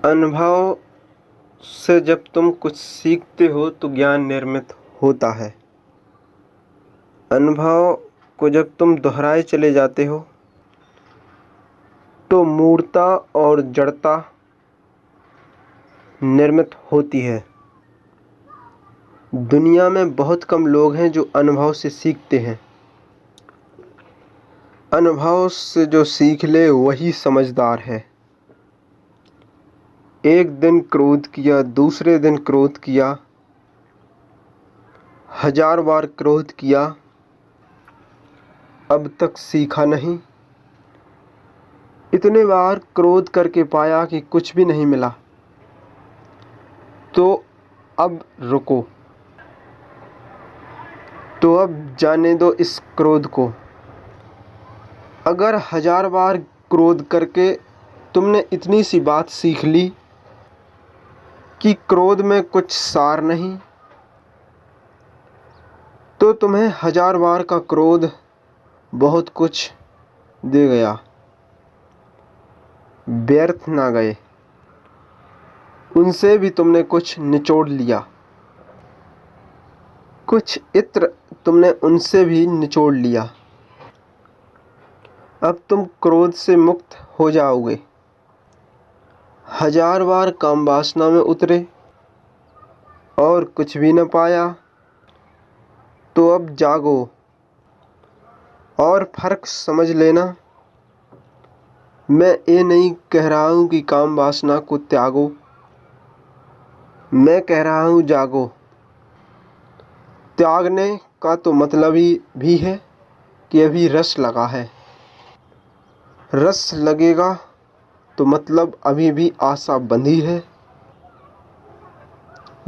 अनुभव से जब तुम कुछ सीखते हो तो ज्ञान निर्मित होता है। अनुभव को जब तुम दोहराए चले जाते हो तो मूर्खता और जड़ता निर्मित होती है। दुनिया में बहुत कम लोग हैं जो अनुभव से सीखते हैं। अनुभव से जो सीख ले वही समझदार है। एक दिन क्रोध किया, दूसरे दिन क्रोध किया, 1000 बार क्रोध किया, अब तक सीखा नहीं। इतने बार क्रोध करके पाया कि कुछ भी नहीं मिला, तो अब रुको, तो अब जाने दो इस क्रोध को। अगर 1000 बार क्रोध करके तुमने इतनी सी बात सीख ली कि क्रोध में कुछ सार नहीं, तो तुम्हें 1000 बार का क्रोध बहुत कुछ दे गया, व्यर्थ ना गए। उनसे भी तुमने कुछ निचोड़ लिया, कुछ इत्र तुमने उनसे भी निचोड़ लिया। अब तुम क्रोध से मुक्त हो जाओगे। 1000 बार काम वासना में उतरे और कुछ भी न पाया, तो अब जागो और फर्क समझ लेना। मैं ये नहीं कह रहा हूँ कि काम वासना को त्यागो, मैं कह रहा हूँ जागो। त्यागने का तो मतलब ही भी है कि अभी रस लगा है। रस लगेगा तो मतलब अभी भी आशा बंधी है।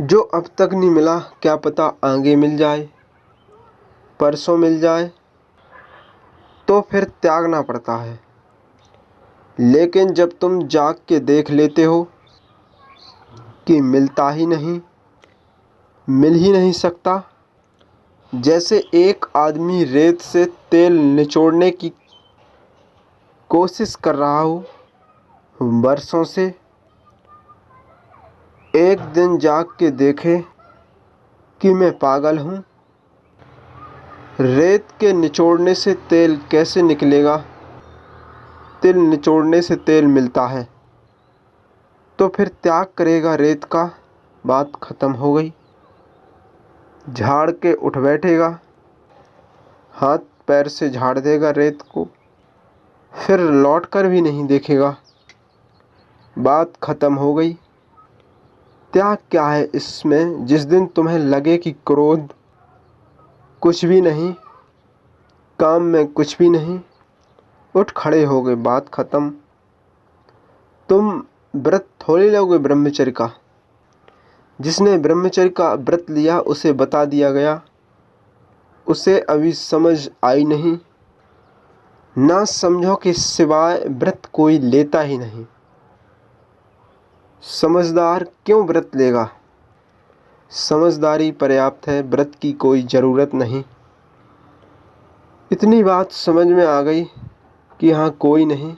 जो अब तक नहीं मिला क्या पता आगे मिल जाए, परसों मिल जाए, तो फिर त्यागना पड़ता है। लेकिन जब तुम जाग के देख लेते हो कि मिलता ही नहीं, मिल ही नहीं सकता, जैसे एक आदमी रेत से तेल निचोड़ने की कोशिश कर रहा हो बरसों से, एक दिन जाग के देखे कि मैं पागल हूँ। रेत के निचोड़ने से तेल कैसे निकलेगा? तिल निचोड़ने से तेल मिलता है। तो फिर त्याग करेगा रेत का, बात खत्म हो गई। झाड़ के उठ बैठेगा, हाथ पैर से झाड़ देगा रेत को, फिर लौट कर भी नहीं देखेगा, बात खत्म हो गई। त्याग क्या है इसमें? जिस दिन तुम्हें लगे कि क्रोध कुछ भी नहीं, काम में कुछ भी नहीं, उठ खड़े हो गए, बात खत्म। तुम व्रत थोड़ी लोगे ब्रह्मचर्य का। जिसने ब्रह्मचर्य का व्रत लिया उसे बता दिया गया, उसे अभी समझ आई नहीं। ना समझो कि सिवाय व्रत कोई लेता ही नहीं। समझदार क्यों व्रत लेगा? समझदारी पर्याप्त है, व्रत की कोई ज़रूरत नहीं। इतनी बात समझ में आ गई कि हाँ कोई नहीं,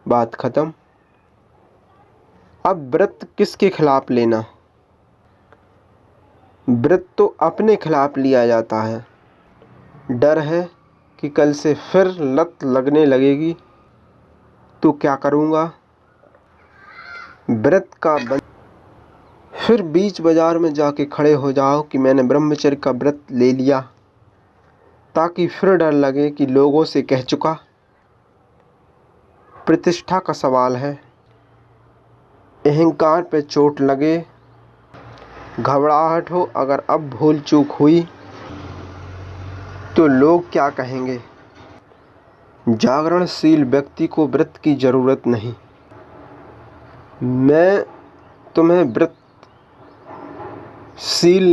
बात खत्म। अब व्रत किसके खिलाफ लेना? व्रत तो अपने खिलाफ लिया जाता है। डर है कि कल से फिर लत लगने लगेगी तो क्या करूँगा। व्रत का फिर बीच बाजार में जाके खड़े हो जाओ कि मैंने ब्रह्मचर्य का व्रत ले लिया, ताकि फिर डर लगे कि लोगों से कह चुका। प्रतिष्ठा का सवाल है। अहंकार पे चोट लगे, घबराहट हो, अगर अब भूल चूक हुई तो लोग क्या कहेंगे। जागरणशील व्यक्ति को व्रत की ज़रूरत नहीं। मैं तुम्हें व्रतशील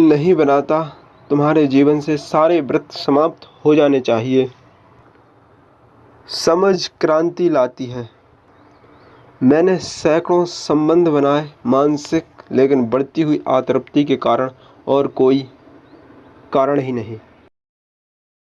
नहीं बनाता, तुम्हारे जीवन से सारे व्रत समाप्त हो जाने चाहिए। समझ क्रांति लाती है। मैंने सैकड़ों संबंध बनाए मानसिक, लेकिन बढ़ती हुई अतृप्ति के कारण और कोई कारण ही नहीं।